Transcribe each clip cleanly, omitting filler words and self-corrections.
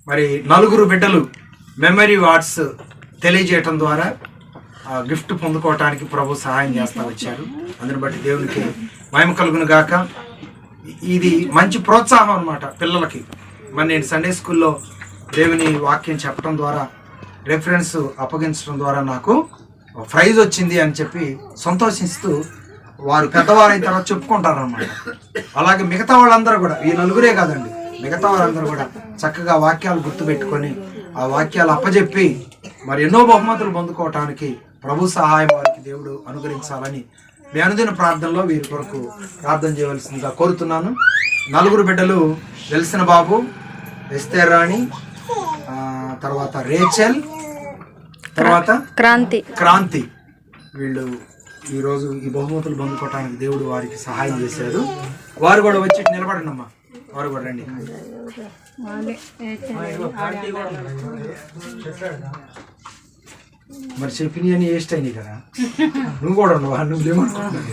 మరి నలుగురు బిడ్డలు మెమరీ వార్డ్స్ తెలియజేయటం ద్వారా గిఫ్ట్ పొందుకోవటానికి ప్రభు సహాయం చేస్తూ వచ్చారు. అందుని బట్టి దేవునికి మహిమ కలుగును గాక. ఇది మంచి ప్రోత్సాహం అన్నమాట పిల్లలకి. మరి నేను సండే స్కూల్లో దేవుని వాక్యం చెప్పడం ద్వారా రెఫరెన్స్ అప్పగించడం ద్వారా నాకు ప్రైజ్ వచ్చింది అని చెప్పి సంతోషిస్తూ వారు పెద్దవారైన తర్వాత చెప్పుకుంటారన్నమాట. అలాగే మిగతా వాళ్ళందరూ కూడా, ఈ నలుగురే కాదండి, మిగతా వాళ్ళందరూ కూడా చక్కగా వాక్యాలు గుర్తుపెట్టుకొని ఆ వాక్యాలు అప్పచెప్పి మరి ఎన్నో బహుమతులు పొందుకోవటానికి ప్రభు సహాయం వారికి దేవుడు అనుగ్రహించాలని మీ అనుదిన ప్రార్థనలో వీరి కొరకు ప్రార్థన చేయవలసిందిగా కోరుతున్నాను. నలుగురు బిడ్డలు వెలిసిన బాబు, ఎస్తేర్ రాణి, తర్వాత రేచల్, తర్వాత క్రాంతి. వీళ్ళు ఈరోజు ఈ బహుమతులు పొందుకోవటానికి దేవుడు వారికి సహాయం చేశారు. వారు కూడా వచ్చి నిలబడండి అమ్మా, వారు కూడా రండి. మరి చెప్పిన అని వేస్ట్ అయినాయి కదా, నువ్వు కూడా ఉండవా? నువ్వు లేమనుకుంటున్నావు.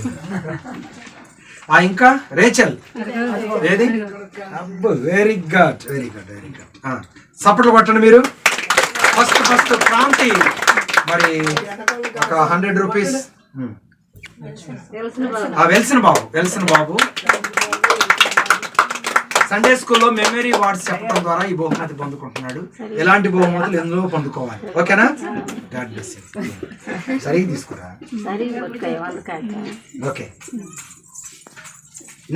ఇంకా రేచల్ ఏది? అబ్బో, వెరీ గుడ్. సపోర్ట్లు కొట్టండి మీరు. ఫస్ట్ క్రాంతి మరి ఒక 100 రూపీస్. వెల్సిన బాబు సండే స్కూల్లో మెమరీ వార్డ్స్ చెప్పడం ద్వారా ఈ బహుమతి పొందుకుంటున్నాడు. ఎలాంటి బహుమతులు ఎందులో పొందుకోవాలి, ఓకేనా? God bless you. సరిగ్గా తీసుకురా. ఓకే,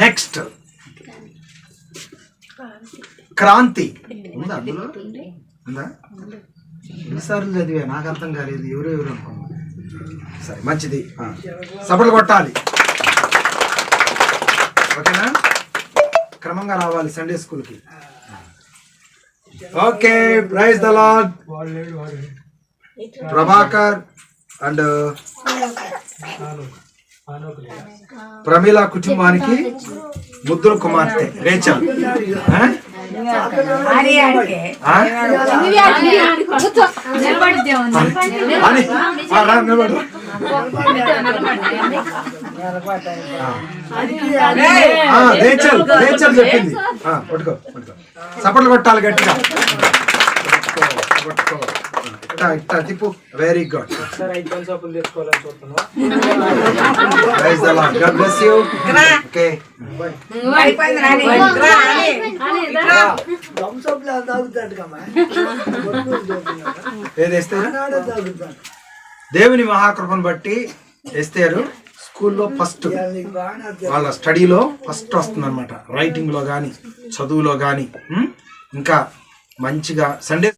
నెక్స్ట్ క్రాంతి ఉందా? అందులో ఉందా? ఎన్నిసార్లు చదివా నాకు అర్థం కాలేదు. ఎవరెవరు అనుకున్నా. సరే, మంచిది. సపోర్ట్లు కొట్టాలి, ఓకేనా? క్రమంగా రావాలి సండే స్కూల్కి. Okay, praise the Lord. Prabhakar and Pramila కుటుంబానికి ముద్దుల కుమార్తె రేచల్. రేచల్ చెప్పింది. పట్టుకో, సపోర్ట్లు కొట్టాలి గట్టిగా. ఇట్టా తిప్పు. Very good. దేవుని మహాకృపను బట్టి ఎస్తేరు స్కూల్లో ఫస్ట్, వాళ్ళ స్టడీలో ఫస్ట్ వస్తుంది అనమాట. రైటింగ్ లో కానీ, చదువులో కానీ ఇంకా మంచిగా సండే